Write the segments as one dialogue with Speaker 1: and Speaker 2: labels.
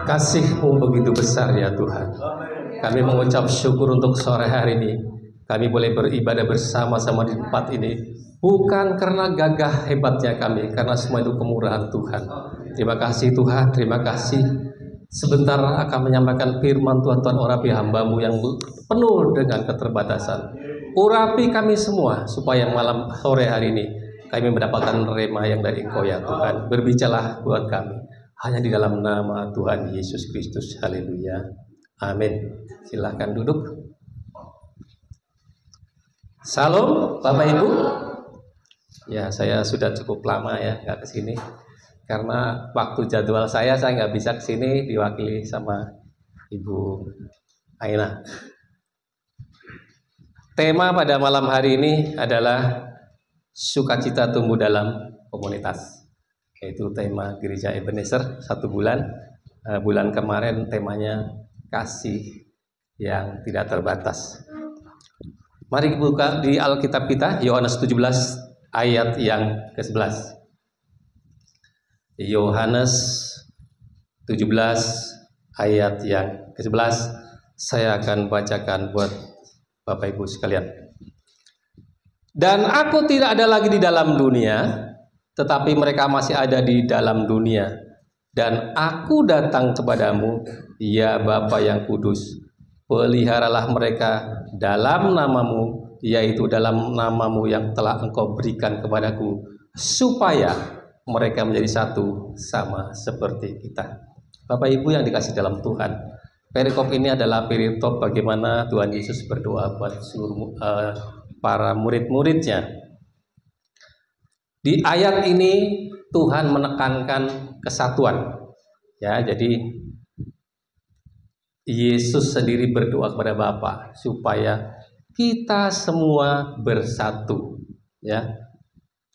Speaker 1: Kasih-Mu begitu besar ya Tuhan. Kami mengucap syukur untuk sore hari ini. Kami boleh beribadah bersama-sama di tempat ini. Bukan karena gagah hebatnya kami, karena semua itu kemurahan Tuhan. Terima kasih Tuhan, terima kasih. Sebentar akan menyampaikan firman Tuhan, urapi hamba-Mu yang penuh dengan keterbatasan. Urapi kami semua, supaya malam sore hari ini kami mendapatkan rema yang dari Engkau ya Tuhan. Berbicaralah buat kami. Hanya di dalam nama Tuhan Yesus Kristus. Haleluya. Amin. Silahkan duduk. Salam Bapak Ibu. Ya, saya sudah cukup lama ya nggak kesini. Karena waktu jadwal saya nggak bisa kesini, diwakili sama Ibu Aina. Tema pada malam hari ini adalah sukacita tumbuh dalam komunitas. Yaitu tema Gereja Ebenezer 1 bulan. Bulan kemarin temanya kasih yang tidak terbatas. Mari buka di Alkitab kita, Yohanes 17 ayat yang ke-11. Yohanes 17 ayat yang ke-11. Saya akan bacakan buat Bapak Ibu sekalian. Dan aku tidak ada lagi di dalam dunia, tetapi mereka masih ada di dalam dunia. Dan aku datang kepadamu, ya Bapa yang kudus. Peliharalah mereka dalam namamu, yaitu dalam namamu yang telah Engkau berikan kepadaku, supaya mereka menjadi satu sama seperti kita. Bapak Ibu yang dikasih dalam Tuhan, perikop ini adalah perikop bagaimana Tuhan Yesus berdoa buat seluruh para murid-muridnya. Di ayat ini Tuhan menekankan kesatuan. Ya, jadi Yesus sendiri berdoa kepada Bapa supaya kita semua bersatu. Ya,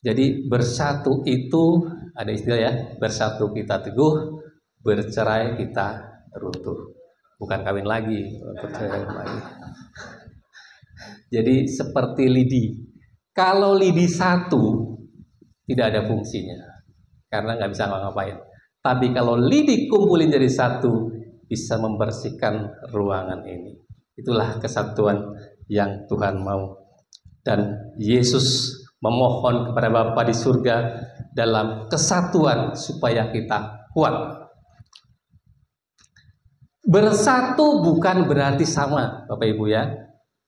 Speaker 1: jadi bersatu itu ada istilah ya, bersatu kita teguh, bercerai kita runtuh. Bukan kawin lagi, bercerai lagi. Jadi seperti lidi. Kalau lidi satu tidak ada fungsinya, karena nggak bisa ngapain. Tapi kalau lidi kumpulin jadi satu, bisa membersihkan ruangan ini. Itulah kesatuan yang Tuhan mau. Dan Yesus memohon kepada Bapa di surga dalam kesatuan supaya kita kuat. Bersatu bukan berarti sama, Bapak Ibu ya.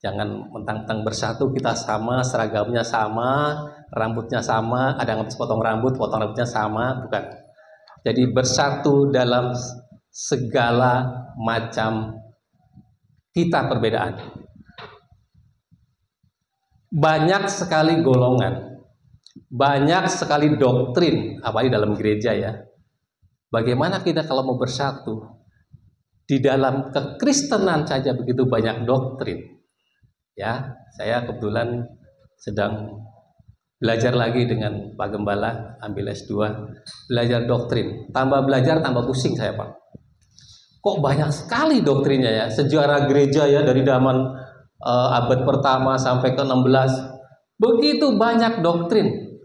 Speaker 1: Jangan mentang-mentang bersatu kita sama, seragamnya sama, rambutnya sama, ada yang habis potong rambutnya sama, bukan. Jadi bersatu dalam segala macam kita perbedaan. Banyak sekali golongan, banyak sekali doktrin, apalagi dalam gereja ya. Bagaimana kita kalau mau bersatu? Di dalam kekristenan saja begitu banyak doktrin. Ya, saya kebetulan sedang belajar lagi dengan Pak Gembala, ambil S2, belajar doktrin. Tambah belajar, tambah pusing saya Pak. Kok banyak sekali doktrinnya ya, sejarah gereja ya dari zaman abad pertama sampai ke-16. Begitu banyak doktrin.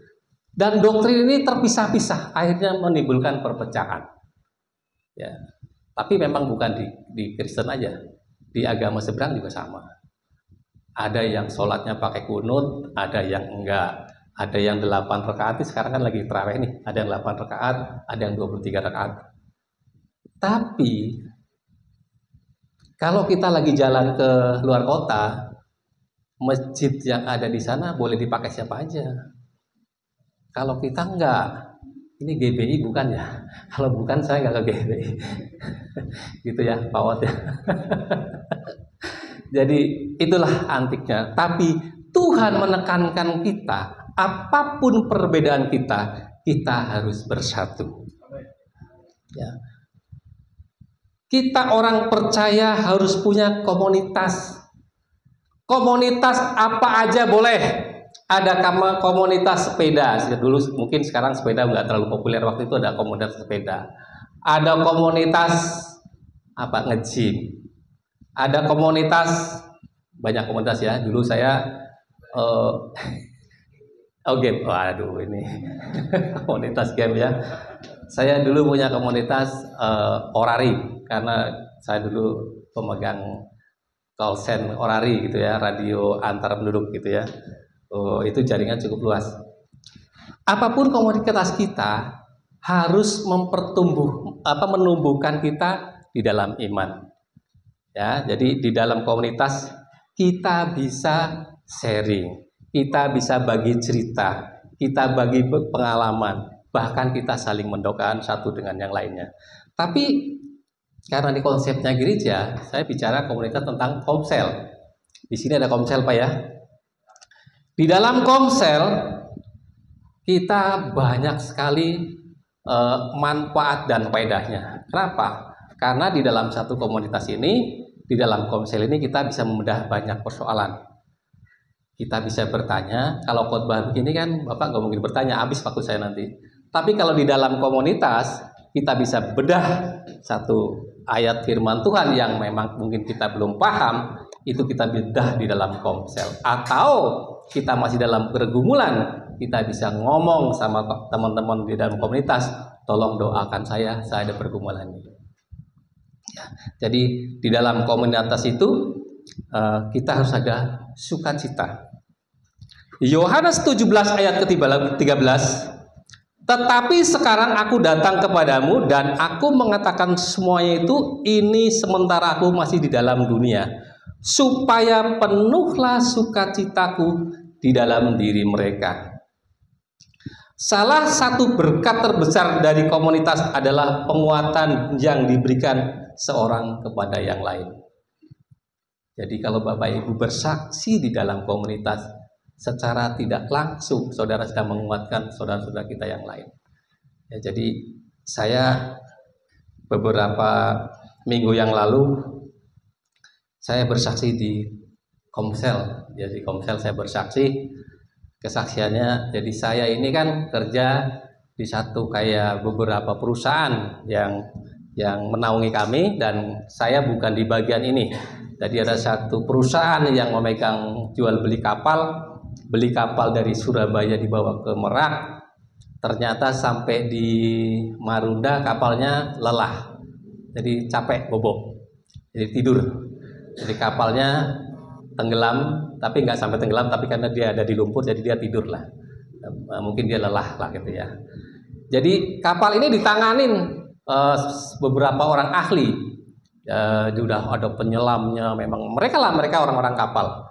Speaker 1: Dan doktrin ini terpisah-pisah, akhirnya menimbulkan perpecahan. Ya. Tapi memang bukan di Kristen aja. Di agama seberang juga sama. Ada yang sholatnya pakai kunut, ada yang enggak. Ada yang 8 rakaat, sekarang kan lagi tarawih nih. Ada yang 8 rakaat, ada yang 23 rakaat. Tapi kalau kita lagi jalan ke luar kota, masjid yang ada di sana boleh dipakai siapa aja. Kalau kita enggak, ini GBI bukan ya? Kalau bukan saya enggak ke GBI. Gitu ya, Pak Wat ya. Jadi itulah antiknya. Tapi Tuhan menekankan kita, apapun perbedaan kita, kita harus bersatu. Ya. Kita orang percaya harus punya komunitas. Komunitas apa aja boleh. Ada komunitas sepeda. Dulu mungkin sekarang sepeda nggak terlalu populer, waktu itu ada komunitas sepeda. Ada komunitas apa nge-gym. Ada komunitas, banyak komunitas ya. Dulu saya game. Waduh ini komunitas game ya. Saya dulu punya komunitas orari karena saya dulu pemegang call sign orari gitu ya, radio antar penduduk gitu ya. Itu jaringan cukup luas. Apapun komunitas kita harus menumbuhkan kita di dalam iman. Ya, jadi di dalam komunitas kita bisa sharing, kita bisa bagi cerita, kita bagi pengalaman, bahkan kita saling mendoakan satu dengan yang lainnya. Tapi karena di konsepnya gereja, saya bicara komunitas tentang komsel. Di sini ada komsel, Pak ya. Di dalam komsel kita banyak sekali manfaat dan faedahnya. Kenapa? Karena di dalam satu komunitas ini, di dalam komsel ini kita bisa membedah banyak persoalan. Kita bisa bertanya, kalau khotbah begini kan Bapak nggak mungkin bertanya, habis waktu saya nanti. Tapi kalau di dalam komunitas, kita bisa bedah satu ayat firman Tuhan yang memang mungkin kita belum paham, itu kita bedah di dalam komsel. Atau kita masih dalam pergumulan, kita bisa ngomong sama teman-teman di dalam komunitas, tolong doakan saya ada pergumulan ini. Ya, jadi di dalam komunitas itu kita harus ada sukacita. Yohanes 17 ayat ke-13, tetapi sekarang aku datang kepadamu dan aku mengatakan semuanya itu ini sementara aku masih di dalam dunia, supaya penuhlah sukacitaku di dalam diri mereka. Salah satu berkat terbesar dari komunitas adalah penguatan yang diberikan seorang kepada yang lain. Jadi kalau Bapak Ibu bersaksi di dalam komunitas, secara tidak langsung saudara sedang menguatkan saudara-saudara kita yang lain. Ya, jadi saya beberapa minggu yang lalu saya bersaksi di komsel. Jadi komsel saya bersaksi, kesaksiannya, jadi saya ini kan kerja di satu kayak beberapa perusahaan yang menaungi kami, dan saya bukan di bagian ini. Jadi ada satu perusahaan yang memegang jual beli kapal dari Surabaya dibawa ke Merak. Ternyata sampai di Marunda kapalnya lelah, jadi capek, bobok, jadi tidur. Jadi kapalnya tenggelam, tapi nggak sampai tenggelam, tapi karena dia ada di lumpur jadi dia tidur lah. Mungkin dia lelah lah gitu ya. Jadi kapal ini ditanganin beberapa orang ahli. Sudah ada penyelamnya, memang mereka orang-orang kapal.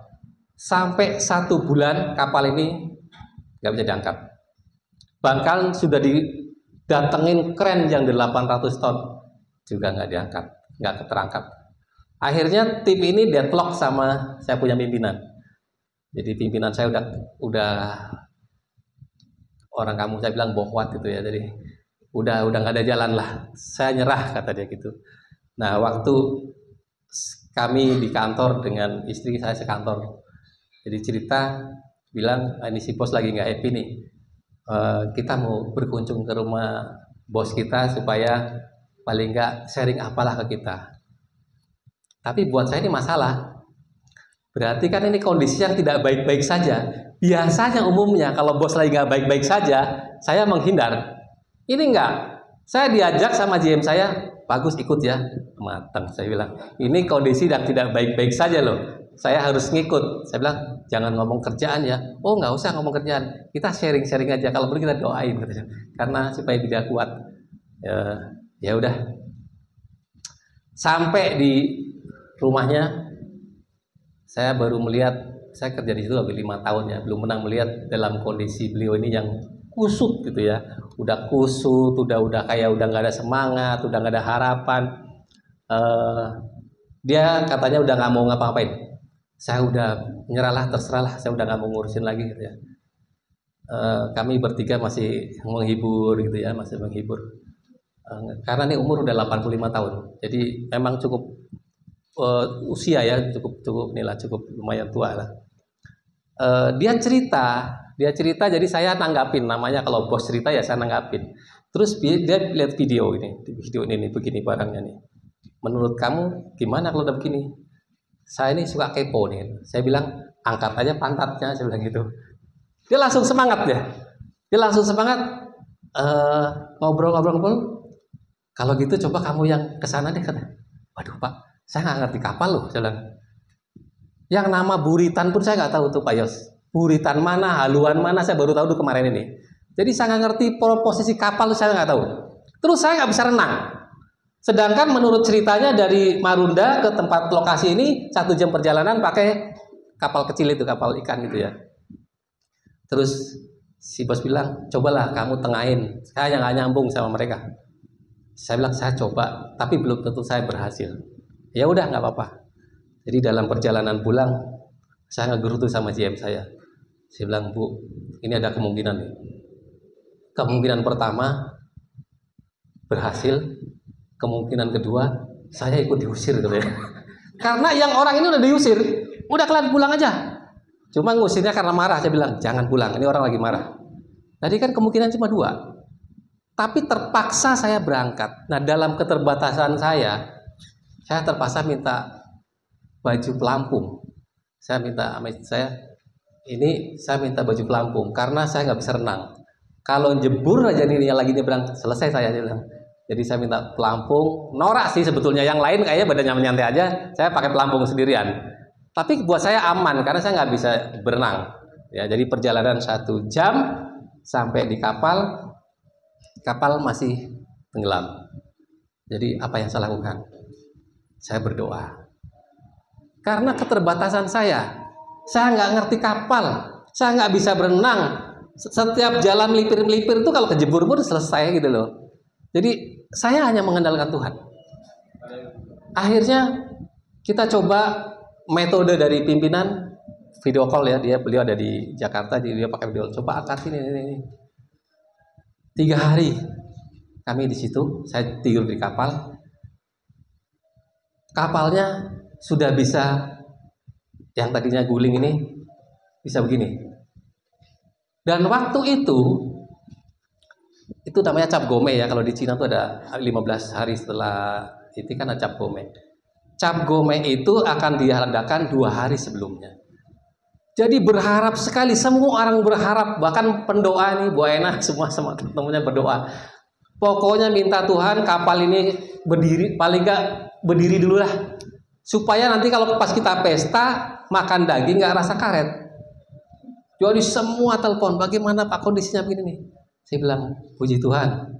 Speaker 1: Sampai 1 bulan kapal ini nggak bisa diangkat. Bahkan sudah didatengin kren yang 800 ton juga nggak diangkat, nggak terangkat. Akhirnya tim ini deadlock sama saya punya pimpinan. Jadi pimpinan saya udah orang kamu saya bilang bohwat gitu ya. Jadi udah nggak ada jalan lah. Saya nyerah kata dia gitu. Nah, waktu kami di kantor dengan istri saya sekantor, jadi cerita bilang ini si bos lagi nggak happy nih. Kita mau berkunjung ke rumah bos kita supaya paling nggak sharing apalah ke kita. Tapi buat saya ini masalah. Berarti kan ini kondisi yang tidak baik-baik saja. Biasanya umumnya kalau bos lagi nggak baik-baik saja, saya menghindar. Ini enggak. Saya diajak sama GM saya, bagus ikut ya. Matang saya bilang. Ini kondisi yang tidak baik-baik saja loh. Saya harus ngikut. Saya bilang, jangan ngomong kerjaan ya. Oh, nggak usah ngomong kerjaan. Kita sharing-sharing aja. Kalau perlu kita doain katanya. Karena supaya tidak kuat. Ya udah. Sampai di rumahnya, saya baru melihat, saya kerja di situ lebih 5 tahun ya, belum pernah melihat dalam kondisi beliau ini yang kusut gitu ya. Udah kusut, udah kayak udah nggak ada semangat, udah nggak ada harapan. Dia katanya udah nggak mau ngapa-ngapain. Saya udah nyerahlah, terserahlah, saya udah nggak mau ngurusin lagi gitu ya. Kami bertiga masih menghibur gitu ya, masih menghibur. Karena ini umur udah 85 tahun. Jadi memang cukup usia ya, cukup lumayan tua lah. Dia cerita jadi saya nanggapin, namanya kalau bos cerita ya saya nanggapin. Terus dia lihat video ini begini barangnya nih. Menurut kamu gimana kalau udah begini? Saya ini suka kepo nih. Saya bilang angkat aja pantatnya, saya bilang gitu. Dia langsung semangat ya. Dia langsung semangat. ngobrol-ngobrol. Kalau gitu coba kamu yang kesana deh, kata. Waduh Pak, saya nggak ngerti kapal loh, saya bilang. Yang nama buritan pun saya nggak tahu tuh Pak Yos. Buritan mana, haluan mana, saya baru tahu tuh kemarin ini. Jadi saya nggak ngerti posisi kapal, saya nggak tahu. Terus saya nggak bisa renang. Sedangkan menurut ceritanya dari Marunda ke tempat lokasi ini 1 jam perjalanan pakai kapal kecil itu, kapal ikan gitu ya. Terus si bos bilang, cobalah kamu tengahin. Saya nggak nyambung sama mereka. Saya bilang saya coba, tapi belum tentu saya berhasil. Ya udah nggak apa-apa. Jadi dalam perjalanan pulang, saya ngegerutu sama GM saya. Saya bilang, Bu, ini ada kemungkinan nih. Kemungkinan pertama berhasil, kemungkinan kedua saya ikut diusir gitu ya. Karena yang orang ini udah diusir, udah kalian pulang aja. Cuma ngusirnya karena marah. Saya bilang jangan pulang, ini orang lagi marah. Tadi kan kemungkinan cuma 2. Tapi terpaksa saya berangkat. Nah dalam keterbatasan saya terpaksa minta baju pelampung. Saya minta baju pelampung karena saya nggak bisa renang. Kalau jebur aja ini lagi nyebrang, selesai saya bilang. Jadi saya minta pelampung, norak sih sebetulnya. Yang lain kayaknya badannya nyantai aja, saya pakai pelampung sendirian. Tapi buat saya aman karena saya nggak bisa berenang. Ya, jadi perjalanan 1 jam sampai di kapal masih tenggelam. Jadi apa yang saya lakukan? Saya berdoa. Karena keterbatasan saya nggak ngerti kapal, saya nggak bisa berenang. Setiap jalan melipir-melipir itu kalau kejebur pun selesai gitu loh. Jadi saya hanya mengandalkan Tuhan. Akhirnya kita coba metode dari pimpinan video call ya, beliau ada di Jakarta, jadi dia pakai video. Coba angkat ini. 3 hari kami di situ, saya tidur di kapal. Kapalnya sudah bisa, yang tadinya guling ini bisa begini. Dan waktu itu namanya cap gome ya, kalau di Cina tuh ada 15 hari setelah itu kan ada cap gome. Cap gome itu akan diadakan 2 hari sebelumnya. Jadi berharap sekali, semua orang berharap, bahkan pendoa nih, Bu Ena, semua teman-temannya berdoa. Pokoknya minta Tuhan kapal ini berdiri, paling nggak berdiri dulu lah. Supaya nanti kalau pas kita pesta, makan daging nggak rasa karet. Jadi semua telepon, bagaimana Pak kondisinya begini nih? Saya bilang, puji Tuhan,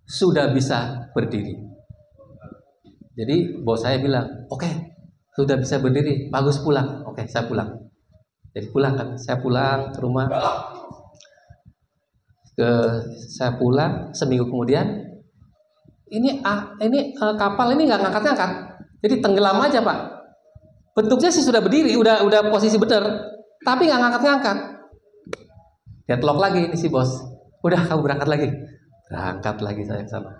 Speaker 1: sudah bisa berdiri. Jadi bos saya bilang, oke, sudah bisa berdiri, bagus pulang. Oke, saya pulang. Jadi pulang kan, saya pulang ke rumah. Saya pulang seminggu kemudian. Ini kapal ini nggak ngangkat-ngangkat, jadi tenggelam aja Pak. Bentuknya sih sudah berdiri, udah posisi bener, tapi nggak ngangkat-ngangkat. Deadlock lagi ini si bos. Udah kamu berangkat lagi. Berangkat lagi saya ke sana.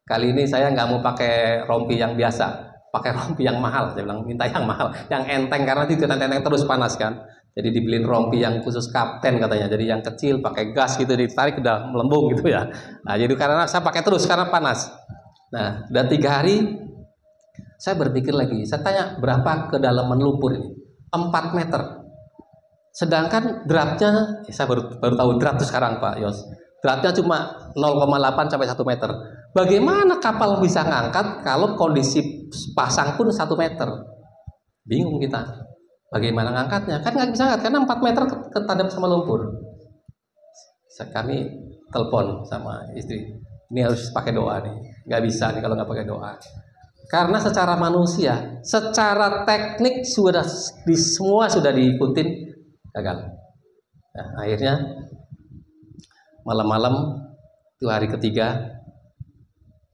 Speaker 1: Kali ini saya nggak mau pakai rompi yang biasa, pakai rompi yang mahal. Saya bilang minta yang mahal, yang enteng karena itu enteng terus panas kan. Jadi dibeliin rompi yang khusus kapten katanya. Jadi yang kecil pakai gas gitu, ditarik udah melembung gitu ya. Nah jadi karena saya pakai terus karena panas. Nah udah 3 hari saya berpikir lagi. Saya tanya berapa kedalaman lumpur ini? 4 meter. Sedangkan draftnya, saya baru tahu draft itu sekarang Pak Yos. Draftnya cuma 0,8 sampai 1 meter. Bagaimana kapal bisa ngangkat kalau kondisi pasang pun 1 meter? Bingung kita. Bagaimana ngangkatnya? Kan nggak bisa ngangkat karena 4 meter ketadam sama lumpur. Kami telepon sama istri. Ini harus pakai doa nih. Nggak bisa nih kalau nggak pakai doa. Karena secara manusia, secara teknik semua sudah diikutin, gagal. Nah, akhirnya malam-malam itu hari ketiga,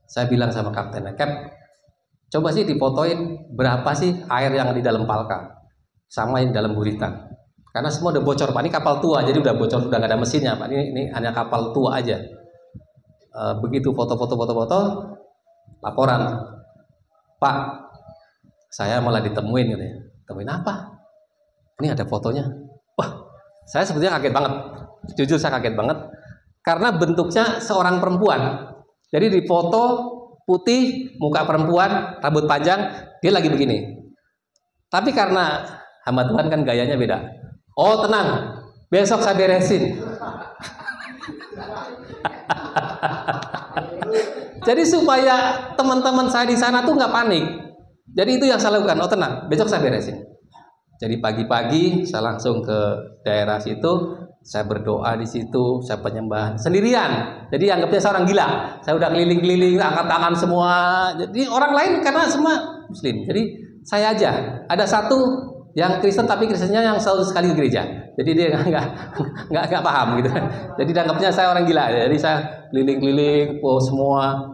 Speaker 1: saya bilang sama kaptennya, Cap, coba sih difotoin berapa sih air yang di dalam palka sama yang dalam buritan. Karena semua udah bocor Pak, ini kapal tua jadi udah bocor, udah nggak ada mesinnya Pak, ini hanya kapal tua aja. Begitu foto-foto laporan, Pak, saya malah ditemuin gitu ya. Temuin apa? Ini ada fotonya. Wah, saya sebetulnya kaget banget. Jujur saya kaget banget karena bentuknya seorang perempuan. Jadi di foto putih, muka perempuan, rambut panjang, dia lagi begini. Tapi karena hamba Tuhan kan gayanya beda. Oh tenang, besok saya beresin. Jadi supaya teman-teman saya di sana tuh nggak panik. Jadi itu yang saya lakukan. Oh tenang, besok saya beresin. Jadi pagi-pagi saya langsung ke daerah situ, saya berdoa di situ, saya penyembahan sendirian. Jadi anggapnya saya orang gila. Saya udah keliling-keliling, angkat tangan semua. Jadi orang lain karena semua Muslim. Jadi saya aja. Ada satu yang Kristen tapi Kristennya yang selalu sekali ke gereja. Jadi dia nggak paham gitu. Jadi dianggapnya saya orang gila. Jadi saya keliling-keliling, semua.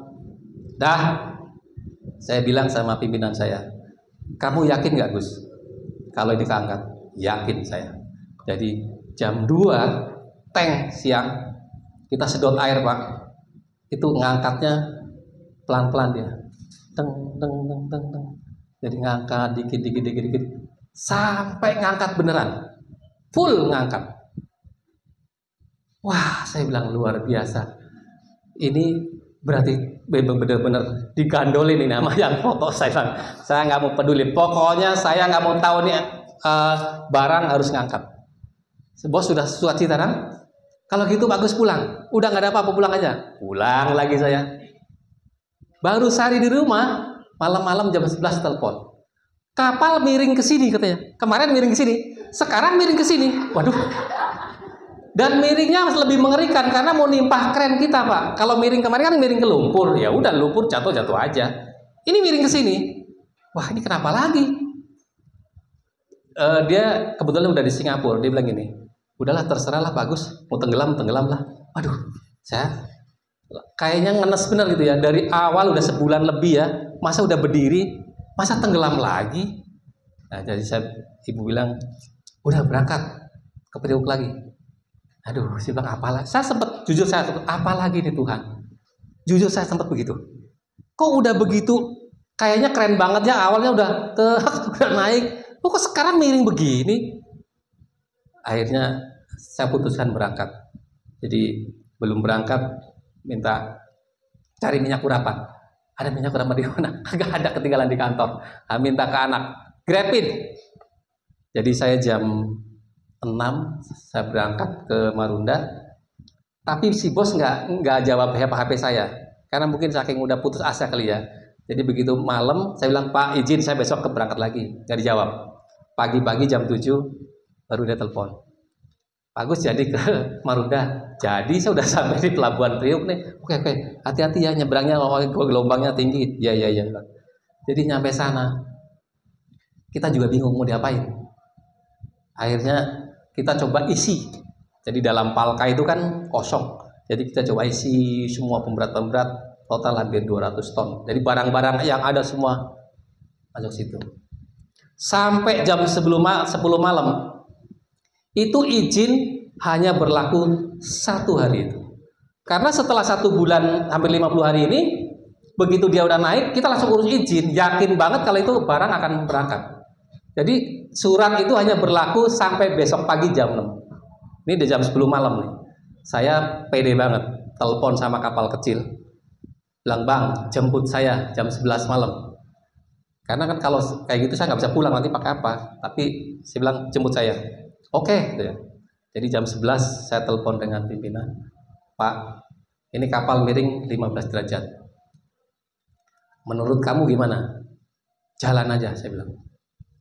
Speaker 1: Dah, saya bilang sama pimpinan saya, kamu yakin nggak Gus? Kalau ini keangkat, yakin saya. Jadi jam 2 tank siang kita sedot air Pak. Itu ngangkatnya pelan-pelan dia. Teng teng teng teng teng. Jadi ngangkat dikit sampai ngangkat beneran. Full ngangkat. Wah, saya bilang luar biasa. Ini berarti benar-benar digandolin ini nama yang foto saya nggak mau peduli, pokoknya saya nggak mau tahu nih barang harus ngangkat. Bos sudah suka cita kan? Kalau gitu bagus pulang, udah nggak ada apa-apa pulang aja. Pulang lagi saya. Baru sehari di rumah, malam-malam jam 11 telepon. Kapal miring ke sini katanya. Kemarin miring ke sini, sekarang miring ke sini. Waduh. Dan miringnya lebih mengerikan karena mau nimpah kren kita Pak. Kalau miring kemarin kan miring ke lumpur, ya udah lumpur jatuh aja. Ini miring ke sini. Wah ini kenapa lagi? Dia kebetulan udah di Singapura. Dia bilang gini, udahlah terserah lah bagus, mau tenggelam lah. Waduh, saya kayaknya ngenes bener gitu ya. Dari awal udah sebulan lebih ya, masa udah berdiri, masa tenggelam lagi? Nah jadi ibu bilang, udah berangkat ke Priuk lagi. Aduh, saya bilang apalah. Saya sempat apalagi nih Tuhan. Jujur saya sempat begitu. Kok udah begitu? Kayaknya keren banget ya. Awalnya udah naik. Kok sekarang miring begini? Akhirnya saya putuskan berangkat. Jadi belum berangkat, minta cari minyak urapan. Ada minyak urapan di mana? Agak ada ketinggalan di kantor. Minta ke anak, grabin. Jadi saya jam 6 saya berangkat ke Marunda, tapi si bos nggak jawab HP saya karena mungkin saking udah putus asa kali ya. Jadi begitu malam saya bilang Pak izin saya besok berangkat lagi, nggak dijawab. Pagi-pagi jam 7 baru dia telepon, Pak Gus jadi ke Marunda. Jadi saya udah sampai di Pelabuhan Priuk nih. Oke hati-hati ya nyebrangnya, gelombangnya tinggi. Ya. Jadi nyampe sana kita juga bingung mau diapain. Akhirnya kita coba isi. Jadi dalam palka itu kan kosong. Jadi kita coba isi semua pemberat-pemberat, total hampir 200 ton. Jadi barang-barang yang ada semua masuk situ. Sampai jam 10 malam. Itu izin hanya berlaku 1 hari itu. Karena setelah 1 bulan hampir 50 hari ini, begitu dia udah naik, kita langsung urus izin. Yakin banget kalau itu barang akan berangkat. Jadi surat itu hanya berlaku sampai besok pagi jam 6. Ini udah jam 10 malam nih. Saya pede banget. Telepon sama kapal kecil. Bilang, Bang, jemput saya jam 11 malam. Karena kan kalau kayak gitu saya nggak bisa pulang, nanti pakai apa. Tapi saya bilang, jemput saya. Oke. Gitu ya. Jadi jam 11 saya telepon dengan pimpinan. Pak, ini kapal miring 15 derajat. Menurut kamu gimana? Jalan aja, saya bilang.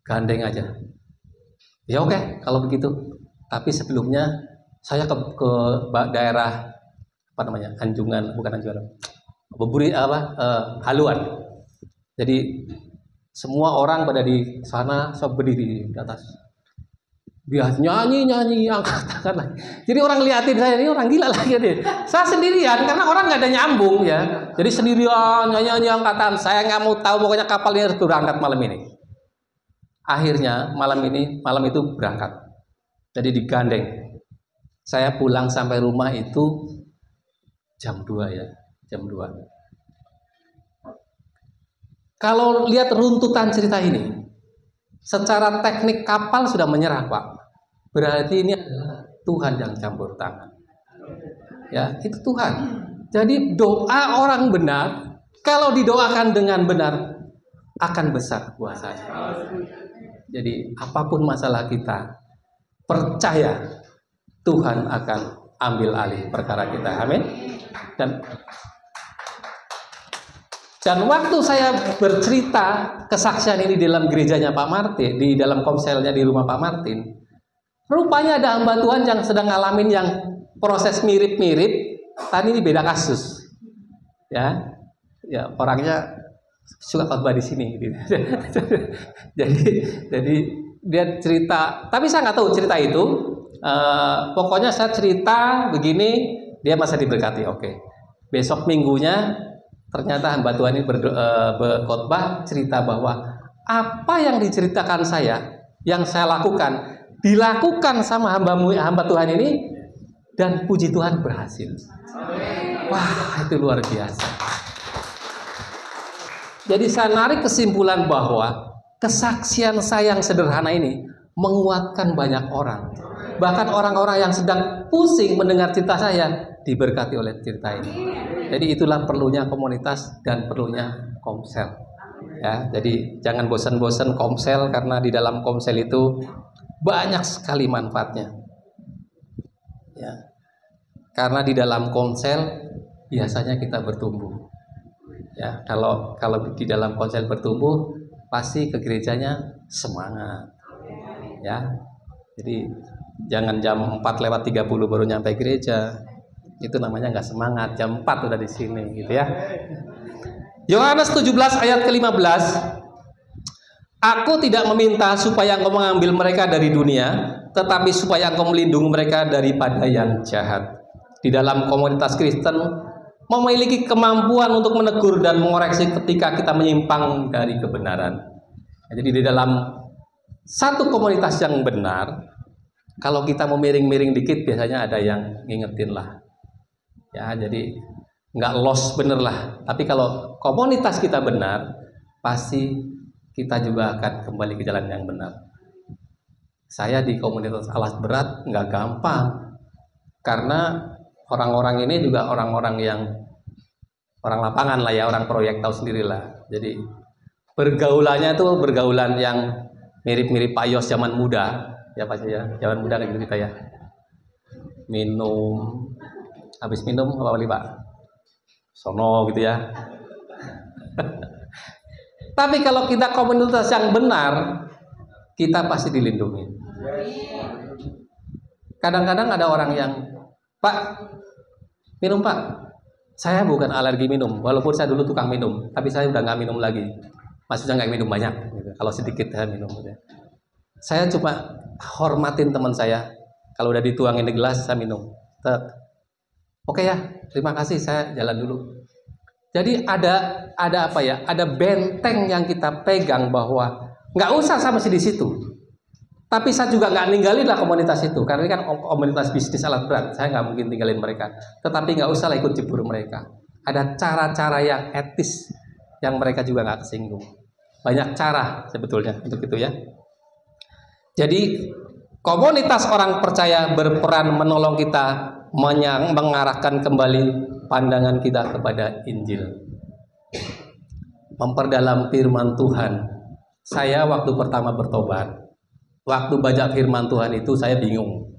Speaker 1: Gandeng aja. Ya oke, kalau begitu. Tapi sebelumnya saya ke daerah apa namanya? Bukan Anjungan. Haluan. Jadi semua orang pada di sana berdiri di atas. Dia nyanyi angkat tangan lagi. Jadi orang liatin saya ini orang gila lagi deh. Saya sendirian karena orang nggak ada nyambung ya. Jadi sendirian nyanyi angkatan. Saya nggak mau tahu pokoknya kapal ini harus berangkat malam ini. Akhirnya malam itu berangkat. Jadi digandeng. Saya pulang sampai rumah itu jam 2 ya, jam 2. Kalau lihat runtutan cerita ini, secara teknik kapal sudah menyerah, Pak. Berarti ini adalah Tuhan yang campur tangan. Ya, itu Tuhan. Jadi doa orang benar, kalau didoakan dengan benar, akan besar kuasanya. Jadi apapun masalah kita, percaya Tuhan akan ambil alih perkara kita. Amin. Dan waktu saya bercerita kesaksian ini di dalam gerejanya Pak Martin, di dalam komselnya di rumah Pak Martin, rupanya ada hamba Tuhan yang sedang ngalamin yang proses mirip-mirip, tapi ini beda kasus. Ya, orangnya suka khotbah di sini. Gitu. jadi dia cerita, tapi saya nggak tahu cerita itu. Pokoknya saya cerita begini, dia masa diberkati. Oke. Besok minggunya ternyata hamba Tuhan ini berkhotbah cerita bahwa apa yang diceritakan saya, yang saya lakukan, dilakukan sama hamba Tuhan ini, dan puji Tuhan berhasil. Wah, itu luar biasa. Jadi saya narik kesimpulan bahwa kesaksian saya yang sederhana ini menguatkan banyak orang. Bahkan orang-orang yang sedang pusing mendengar cerita saya diberkati oleh cerita ini. Jadi itulah perlunya komunitas dan perlunya komsel. Ya, jadi jangan bosan-bosan komsel, karena di dalam komsel itu banyak sekali manfaatnya. Ya. Karena di dalam komsel biasanya kita bertumbuh. Ya, kalau di dalam komsel bertumbuh, pasti ke gerejanya semangat. Ya. Jadi jangan jam 4:30 baru nyampe gereja. Itu namanya nggak semangat. Jam 4 udah di sini gitu ya. Yohanes 17 ayat ke-15. Aku tidak meminta supaya engkau mengambil mereka dari dunia, tetapi supaya engkau melindungi mereka daripada yang jahat. Di dalam komunitas Kristen memiliki kemampuan untuk menegur dan mengoreksi ketika kita menyimpang dari kebenaran. Jadi di dalam satu komunitas yang benar, kalau kita mau miring-miring dikit biasanya ada yang ngingetin lah. Ya, jadi nggak lost bener lah. Tapi kalau komunitas kita benar, pasti kita juga akan kembali ke jalan yang benar. Saya di komunitas alas berat nggak gampang, karena orang-orang ini juga orang-orang yang orang lapangan lah ya, orang proyek, tahu sendirilah. Jadi pergaulannya itu pergaulan yang mirip-mirip Pak Yos zaman muda, ya Pak ya, zaman muda kayak gitu kita ya. Minum, habis minum apa lagi Pak? Sono gitu ya. Tapi kalau kita komunitas yang benar, kita pasti dilindungi. Kadang-kadang ada orang yang, Pak, minum Pak. Saya bukan alergi minum, walaupun saya dulu tukang minum, tapi saya udah nggak minum lagi. Maksudnya nggak minum banyak, gitu. Kalau sedikit saya minum. Gitu. Saya cuma hormatin teman saya. Kalau udah dituangin di gelas, saya minum. Oke ya, terima kasih, saya jalan dulu. Jadi ada apa ya? Ada benteng yang kita pegang bahwa nggak usah sama di situ. Tapi saya juga nggak ninggalin lah komunitas itu, karena ini kan komunitas bisnis alat berat. Saya nggak mungkin tinggalin mereka. Tetapi nggak usah lah ikut jebur mereka. Ada cara-cara yang etis yang mereka juga nggak kesinggung. Banyak cara sebetulnya untuk itu ya. Jadi komunitas orang percaya berperan menolong kita mengarahkan kembali pandangan kita kepada Injil. Memperdalam firman Tuhan. Saya waktu pertama bertobat, waktu baca firman Tuhan itu saya bingung.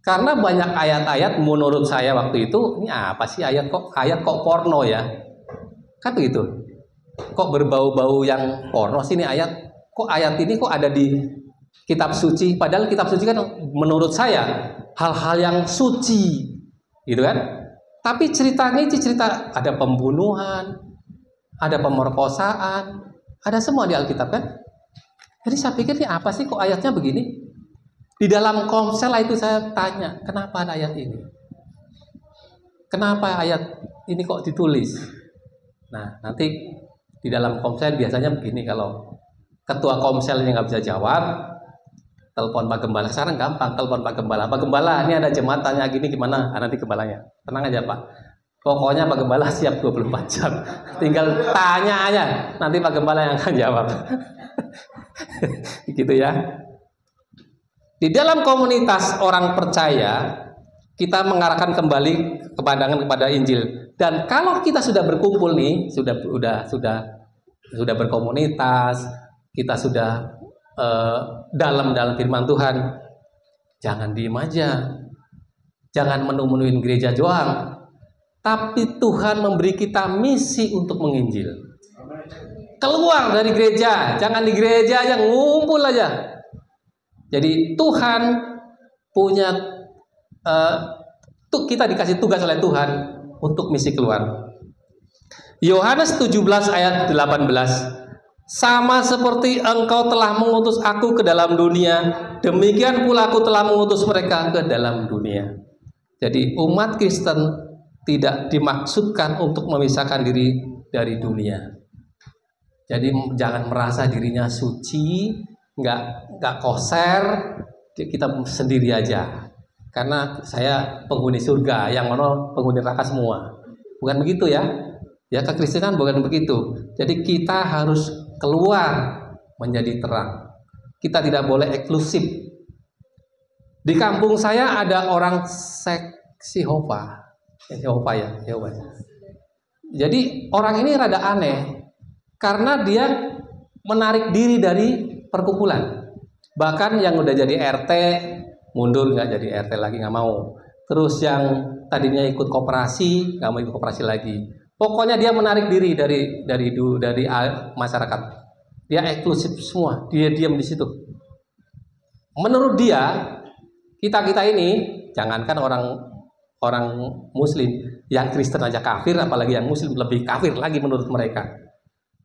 Speaker 1: Karena banyak ayat-ayat menurut saya waktu itu, ini apa sih ayat kok porno ya? Kan begitu. Kok berbau-bau yang porno sih ini ayat? Kok ayat ini kok ada di kitab suci? Padahal kitab suci kan menurut saya hal-hal yang suci, gitu kan? Tapi ceritanya itu cerita ada pembunuhan, ada pemerkosaan, ada semua di Alkitab kan? Jadi saya pikir ini apa sih kok ayatnya begini? Di dalam komsel itu saya tanya, kenapa ada ayat ini? Kenapa ayat ini kok ditulis? Nah, nanti di dalam komsel biasanya begini, kalau ketua komselnya nggak bisa jawab, telepon Pak Gembala. Sekarang gampang, telepon Pak Gembala. Pak Gembala, ini ada jemaat tanya gini gimana? Nah, nanti gembalanya. Tenang aja Pak. Pokoknya Pak Gembala siap 24 jam. Tinggal tanya aja. Nanti Pak Gembala yang akan jawab. Gitu ya. Di dalam komunitas orang percaya, kita mengarahkan kembali kepandangan kepada Injil. Dan kalau kita sudah berkumpul nih, sudah berkomunitas, kita sudah dalam firman Tuhan, jangan diem aja, jangan menu-menuin gereja doang, tapi Tuhan memberi kita misi untuk menginjil. Keluar dari gereja, jangan di gereja aja ngumpul aja. Jadi Tuhan punya kita dikasih tugas oleh Tuhan untuk misi keluar. Yohanes 17 ayat 18. Sama seperti engkau telah mengutus aku ke dalam dunia, demikian pula aku telah mengutus mereka ke dalam dunia. Jadi umat Kristen tidak dimaksudkan untuk memisahkan diri dari dunia. Jadi jangan merasa dirinya suci, nggak koser, kita sendiri aja. Karena saya penghuni surga, yang mana penghuni neraka semua. Bukan begitu ya? Ya, kekristenan bukan begitu. Jadi kita harus keluar menjadi terang. Kita tidak boleh eksklusif. Di kampung saya ada orang seks Yehova. Yehova ya. Jadi orang ini rada aneh karena dia menarik diri dari perkumpulan. Bahkan yang udah jadi RT mundur, nggak jadi RT lagi, nggak mau. Terus yang tadinya ikut koperasi nggak mau ikut koperasi lagi. Pokoknya dia menarik diri dari masyarakat. Dia eksklusif semua. Dia diam di situ. Menurut dia, kita ini jangankan orang Muslim, yang Kristen aja kafir, apalagi yang Muslim lebih kafir lagi menurut mereka.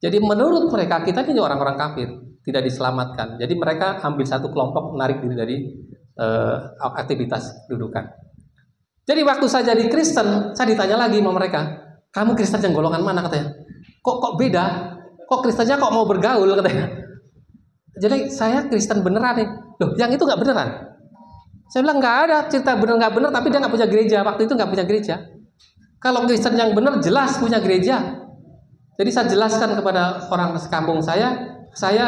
Speaker 1: Jadi menurut mereka kita ini orang-orang kafir, tidak diselamatkan. Jadi mereka ambil satu kelompok menarik diri dari aktivitas kedudukan. Jadi waktu saya jadi Kristen, saya ditanya lagi sama mereka, kamu Kristen yang golongan mana katanya? Kok beda? Kok Kristennya kok mau bergaul katanya? Jadi saya Kristen beneran nih. Loh, yang itu nggak beneran. Saya bilang nggak ada cerita bener nggak bener, tapi dia nggak punya gereja. Waktu itu nggak punya gereja. Kalau Kristen yang bener jelas punya gereja. Jadi saya jelaskan kepada orang sekampung saya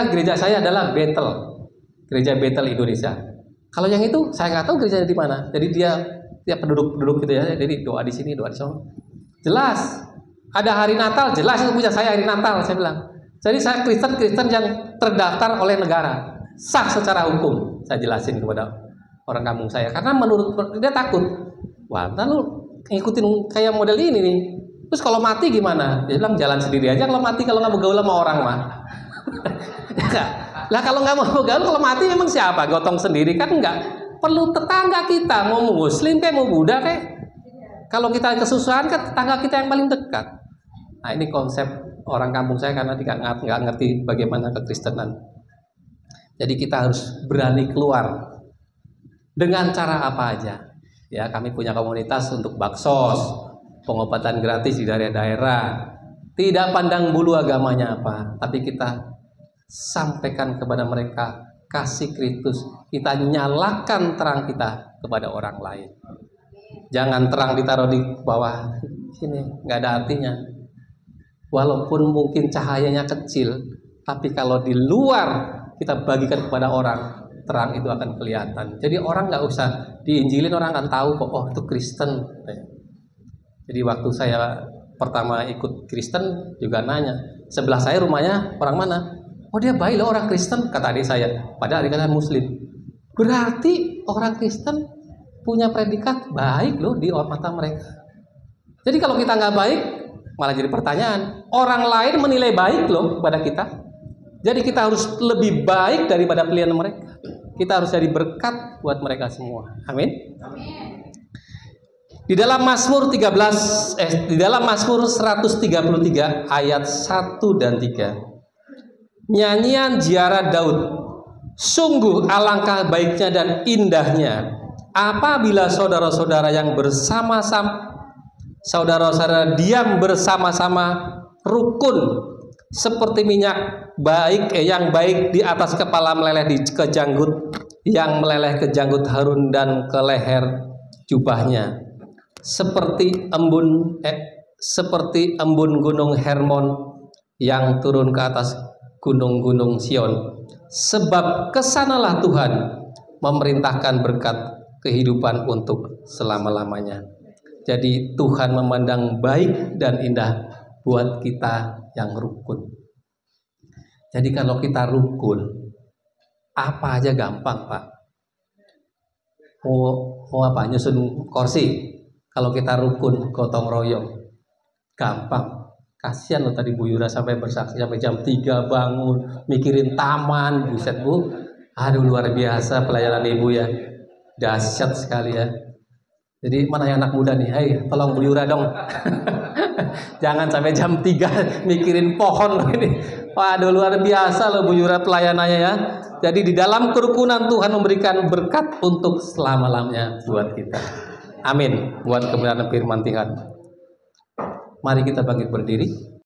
Speaker 1: gereja saya adalah Bethel, gereja Bethel Indonesia. Kalau yang itu saya nggak tahu gerejanya di mana. Jadi dia penduduk gitu ya. Jadi doa di sini, doa di sana. Jelas. Ada hari Natal, jelas itu punya saya hari Natal, saya bilang. Jadi saya Kristen yang terdaftar oleh negara, sah secara hukum. Saya jelasin kepada orang kampung saya, karena menurut dia takut. Wah, lu ngikutin kayak model ini nih. Terus kalau mati gimana? Dia bilang jalan sendiri aja kalau mati, kalau nggak mau gaul sama orang mah. Lah kalau nggak mau gaul, kalau mati memang siapa? Gotong sendiri kan nggak perlu tetangga kita, mau Muslim kayak mau Buddha kayak. Kalau kita kesusahan kan tetangga kita yang paling dekat. Nah ini konsep orang kampung saya karena nggak ngerti bagaimana kekristenan. Jadi kita harus berani keluar dengan cara apa aja. Ya kami punya komunitas untuk baksos, pengobatan gratis di daerah-daerah. Tidak pandang bulu agamanya apa, tapi kita sampaikan kepada mereka kasih Kristus. Kita nyalakan terang kita kepada orang lain. Jangan terang ditaruh di bawah sini, nggak ada artinya. Walaupun mungkin cahayanya kecil, tapi kalau di luar kita bagikan kepada orang, terang itu akan kelihatan. Jadi orang nggak usah diinjilin, orang akan tahu kok, oh itu Kristen. Jadi waktu saya pertama ikut Kristen juga nanya, sebelah saya rumahnya orang mana? Oh dia baik loh, orang Kristen, kata adik saya. Padahal adik saya Muslim. Berarti orang Kristen punya predikat baik loh di mata mereka. Jadi kalau kita nggak baik, malah jadi pertanyaan. Orang lain menilai baik loh kepada kita. Jadi kita harus lebih baik daripada pilihan mereka. Kita harus jadi berkat buat mereka semua. Amin. Di dalam Mazmur 133 ayat 1 dan 3. Nyanyian ziarah Daud. Sungguh alangkah baiknya dan indahnya apabila saudara-saudara yang bersama-sama, saudara-saudara diam bersama-sama rukun seperti minyak yang baik di atas kepala meleleh ke janggut, yang meleleh ke janggut Harun dan ke leher jubahnya, seperti embun gunung Hermon yang turun ke atas gunung-gunung Sion. Sebab kesanalah Tuhan memerintahkan berkat kehidupan untuk selama-lamanya. Jadi Tuhan memandang baik dan indah buat kita yang rukun. Jadi kalau kita rukun, apa aja gampang Pak. Mau apa? Nyusun kursi, Kalau kita rukun, gotong royong, gampang. Kasihan loh tadi Bu Yura sampai bersaksi sampai jam 3 bangun, mikirin taman, buset Bu. Aduh luar biasa pelayanan Ibu ya. Dahsyat sekali ya. Jadi mana yang anak muda nih? Hei, tolong Bu Yura dong. Jangan sampai jam 3 mikirin pohon loh ini. Waduh luar biasa loh Bu Yura pelayanannya ya. Jadi di dalam kerukunan Tuhan memberikan berkat untuk selama-lamanya buat kita. Amin. Buat kebenaran firman Tuhan. Mari kita bangkit berdiri.